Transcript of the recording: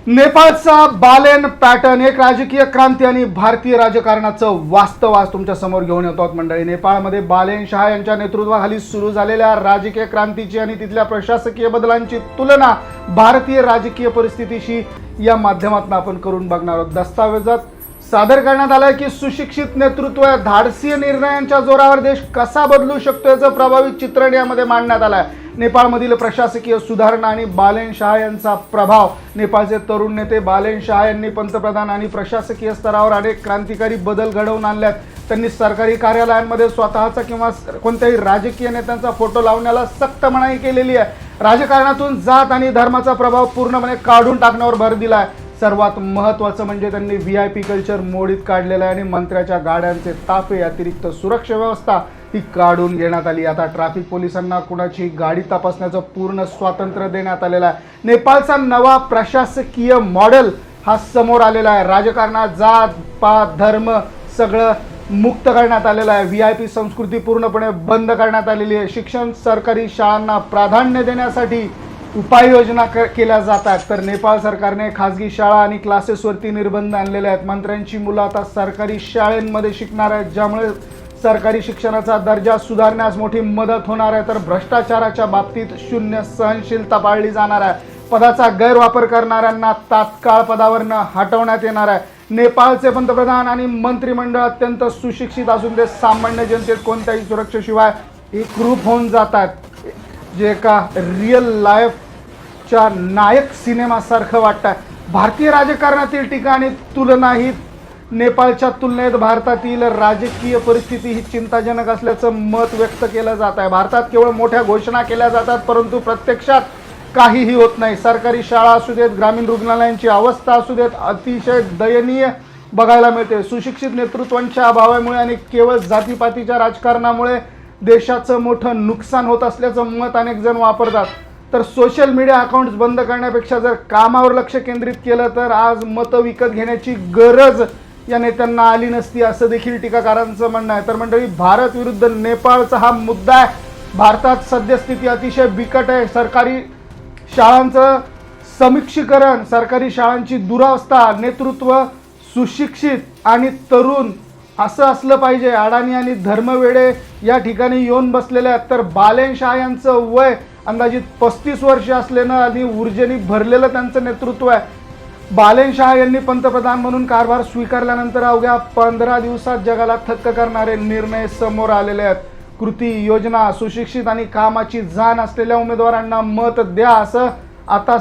नेपाळचा बालेन pattern, एक राजकीय क्रांती आणि भारतीय राजकारणाचं वास्तव आज तुमच्या समोर घेऊन येतो आहोत मंडळी। नेपाळमध्ये बालेन शाह यांच्या नेतृत्वाखाली सुरू झालेल्या राजकीय क्रांतीची आणि तिथल्या प्रशासकीय बदलांची तुलना भारतीय राजकीय परिस्थितीशी या माध्यमातून आपण करून बघणार आहोत। दस्तावेजात सादर करण्यात आलंय की सुशिक्षित नेतृत्व, धाडसी निर्णयांच्या जोरावर देश कसा बदलू शकतो याचं प्रभावी चित्रण यामध्ये मांडण्यात आलंय। नेपाळमधील प्रशासकीय सुधारणा आणि बालेन शाह यांचा प्रभाव। नेपाळचे तरुण नेते बालेन शाह यांनी पंतप्रधान आणि प्रशासकीय स्तरावर अनेक क्रांतिकारी बदल घडवून आणल्यात। त्यांनी सरकारी कार्यालयांमध्ये स्वतःचा किंवा कोणत्याही राजकीय नेत्यांचा फोटो लावण्याला सक्त मनाई केलेली आहे। राजकारणातून जात आणि धर्माचा प्रभाव पूर्णपणे काढून टाकण्यावर भर दिला आहे। सर्वात महत्त्वाचं म्हणजे त्यांनी व्हीआयपी कल्चर मोडीत काढलेलं आहे आणि मंत्र्याच्या गाड्यांचे ताफे, अतिरिक्त सुरक्षा व्यवस्था ही काढून घेण्यात आली। आता ट्रॅफिक पोलिसांना कुणाची गाडी तपासण्याचं पूर्ण स्वातंत्र्य देण्यात आलेलं आहे। नेपाळचा नवा प्रशासकीय मॉडेल हा समोर आलेला आहे। राजकारणात जात पात धर्म सगळं मुक्त करण्यात आलेलं आहे। व्हीआयपी संस्कृती पूर्णपणे बंद करण्यात आलेली आहे। शिक्षण सरकारी शाळांना प्राधान्य देण्यासाठी उपाययोजना केल्या जातात। तर नेपाळ सरकारने खासगी शाळा आणि क्लासेसवरती निर्बंध आणलेले आहेत। मंत्र्यांची मुलं आता सरकारी शाळांमध्ये शिकणार आहेत, ज्यामुळे सरकारी शिक्षणाचा दर्जा सुधारण्यास मोठी मदत होणार आहे। तर भ्रष्टाचाराच्या बाबतीत शून्य सहनशीलता पाळली जाणार आहे। पदाचा गैरवापर करणाऱ्यांना तात्काळ पदावरनं हटवण्यात येणार आहे। नेपाळचे पंतप्रधान आणि मंत्रिमंडळ अत्यंत सुशिक्षित असून ते सामान्य जनतेत कोणत्याही सुरक्षेशिवाय एकरूप होऊन जातात, जे एका रिअल लाईफच्या नायक सिनेमासारखं वाटतं। भारतीय राजकारणातील टीका आणि तुलना ही नेपाळच्या तुलनेत भारतातील राजकीय परिस्थिती ही चिंताजनक असल्याचं मत व्यक्त केलं जात आहे। भारतात केवळ मोठ्या घोषणा केल्या जातात, परंतु प्रत्यक्षात काहीही होत नाही। सरकारी शाळा असू देत, ग्रामीण रुग्णालयांची अवस्था असू देत, अतिशय दयनीय बघायला मिळते। सुशिक्षित नेतृत्वांच्या अभावामुळे आणि केवळ जातीपातीच्या राजकारणामुळे देशाचं मोठं नुकसान होत असल्याचं मत अनेक जण वापरतात। तर सोशल मीडिया अकाउंट्स बंद करण्यापेक्षा जर कामावर लक्ष केंद्रित केलं तर आज मतं विकत घेण्याची गरज या नेत्यांना आली नसती, असं देखील टीकाकारांचं म्हणणं आहे। तर मंडळी, भारत विरुद्ध नेपाळचा हा मुद्दा आहे। भारतात सद्यस्थिती अतिशय बिकट आहे। सरकारी शाळांचं समीक्षीकरण, सरकारी शाळांची दुरावस्था, नेतृत्व सुशिक्षित आणि तरुण असं असलं पाहिजे। अडाणी आणि धर्मवेडे या ठिकाणी येऊन बसलेले आहेत। तर बालेन शाह यांचं वय अंदाजित 35 वर्ष असलेलं आणि ऊर्जेने भरलेलं त्यांचं नेतृत्व आहे। बालेन शाह यांनी पंतप्रधान म्हणून कारभार स्वीकारल्यानंतर अवघ्या 15 दिवसात जगाला थक्क करणारे निर्णय समोर आलेले आहेत। कृती, योजना, सुशिक्षित आणि कामाची जाण असलेल्या उमेदवारांना मत द्या, असं आता